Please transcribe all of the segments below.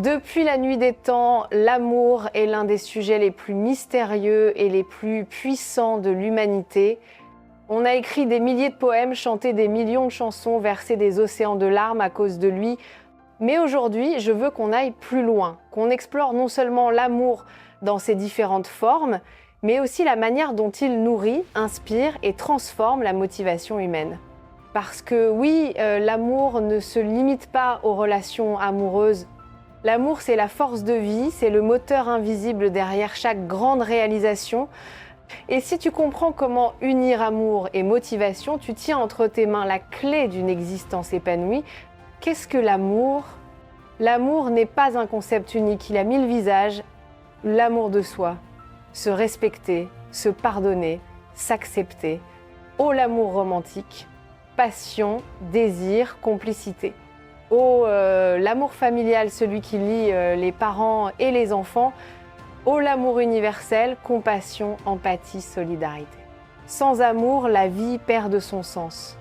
Depuis la nuit des temps, l'amour est l'un des sujets les plus mystérieux et les plus puissants de l'humanité. On a écrit des milliers de poèmes, chanté des millions de chansons, versé des océans de larmes à cause de lui. Mais aujourd'hui, je veux qu'on aille plus loin, qu'on explore non seulement l'amour dans ses différentes formes, mais aussi la manière dont il nourrit, inspire et transforme la motivation humaine. Parce que oui, l'amour ne se limite pas aux relations amoureuses. L'amour, c'est la force de vie, c'est le moteur invisible derrière chaque grande réalisation. Et si tu comprends comment unir amour et motivation, tu tiens entre tes mains la clé d'une existence épanouie. Qu'est-ce que l'amour ? L'amour n'est pas un concept unique, il a 1000 visages. L'amour de soi, se respecter, se pardonner, s'accepter. Oh l'amour romantique, passion, désir, complicité. Oh, l'amour familial, celui qui lie les parents et les enfants. Oh, l'amour universel, compassion, empathie, solidarité. Sans amour, la vie perd de son sens.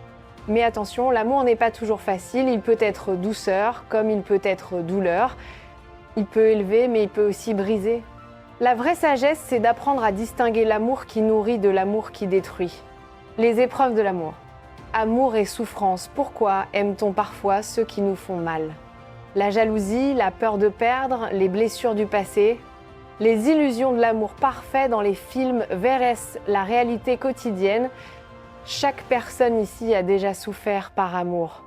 Mais attention, l'amour n'est pas toujours facile. Il peut être douceur, comme il peut être douleur. Il peut élever, mais il peut aussi briser. La vraie sagesse, c'est d'apprendre à distinguer l'amour qui nourrit de l'amour qui détruit. Les épreuves de l'amour. Amour et souffrance, pourquoi aime-t-on parfois ceux qui nous font mal ? La jalousie, la peur de perdre, les blessures du passé, les illusions de l'amour parfait dans les films verraient la réalité quotidienne. Chaque personne ici a déjà souffert par amour.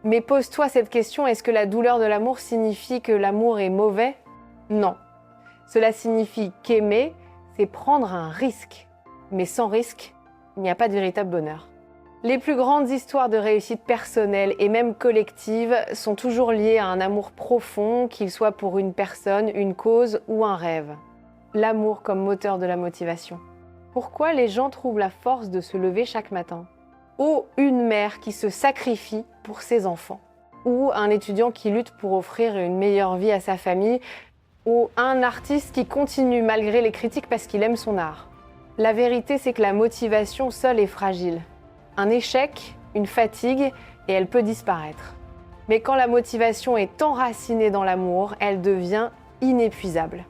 Mais pose-toi cette question, est-ce que la douleur de l'amour signifie que l'amour est mauvais ? Non. Cela signifie qu'aimer, c'est prendre un risque. Mais sans risque, il n'y a pas de véritable bonheur. Les plus grandes histoires de réussite personnelle et même collective sont toujours liées à un amour profond, qu'il soit pour une personne, une cause ou un rêve. L'amour comme moteur de la motivation. Pourquoi les gens trouvent la force de se lever chaque matin ? Ou une mère qui se sacrifie pour ses enfants. Ou un étudiant qui lutte pour offrir une meilleure vie à sa famille. Ou un artiste qui continue malgré les critiques parce qu'il aime son art. La vérité, c'est que la motivation seule est fragile. Un échec, une fatigue, et elle peut disparaître. Mais quand la motivation est enracinée dans l'amour, elle devient inépuisable.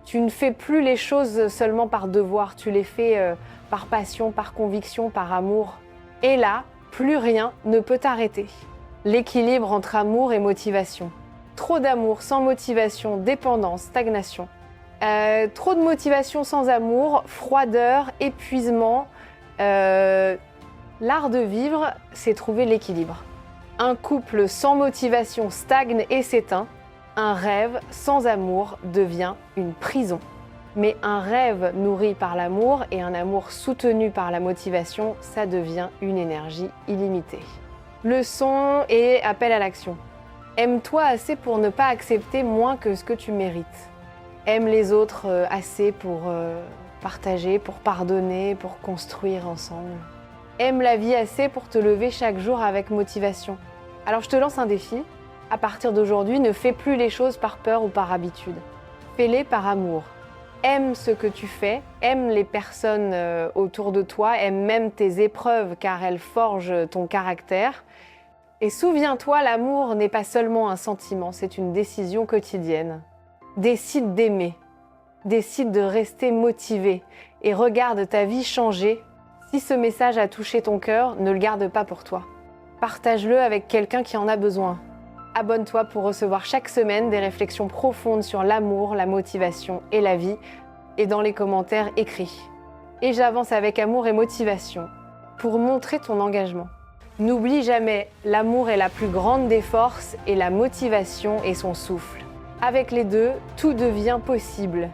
Tu ne fais plus les choses seulement par devoir, tu les fais par passion, par conviction, par amour. Et là, plus rien ne peut t'arrêter. L'équilibre entre amour et motivation. Trop d'amour sans motivation, dépendance, stagnation. Trop de motivation sans amour, froideur, épuisement. L'art de vivre, c'est trouver l'équilibre. Un couple sans motivation stagne et s'éteint. Un rêve sans amour devient une prison. Mais un rêve nourri par l'amour et un amour soutenu par la motivation, ça devient une énergie illimitée. Leçon et appel à l'action. Aime-toi assez pour ne pas accepter moins que ce que tu mérites. Aime les autres assez pour partager, pour pardonner, pour construire ensemble. Aime la vie assez pour te lever chaque jour avec motivation. Alors je te lance un défi. À partir d'aujourd'hui, ne fais plus les choses par peur ou par habitude. Fais-les par amour. Aime ce que tu fais, aime les personnes autour de toi, aime même tes épreuves car elles forgent ton caractère. Et souviens-toi, l'amour n'est pas seulement un sentiment, c'est une décision quotidienne. Décide d'aimer, décide de rester motivé et regarde ta vie changer. Si ce message a touché ton cœur, ne le garde pas pour toi. Partage-le avec quelqu'un qui en a besoin. Abonne-toi pour recevoir chaque semaine des réflexions profondes sur l'amour, la motivation et la vie, et dans les commentaires écrits. Et j'avance avec amour et motivation pour montrer ton engagement. N'oublie jamais, l'amour est la plus grande des forces et la motivation est son souffle. Avec les deux, tout devient possible.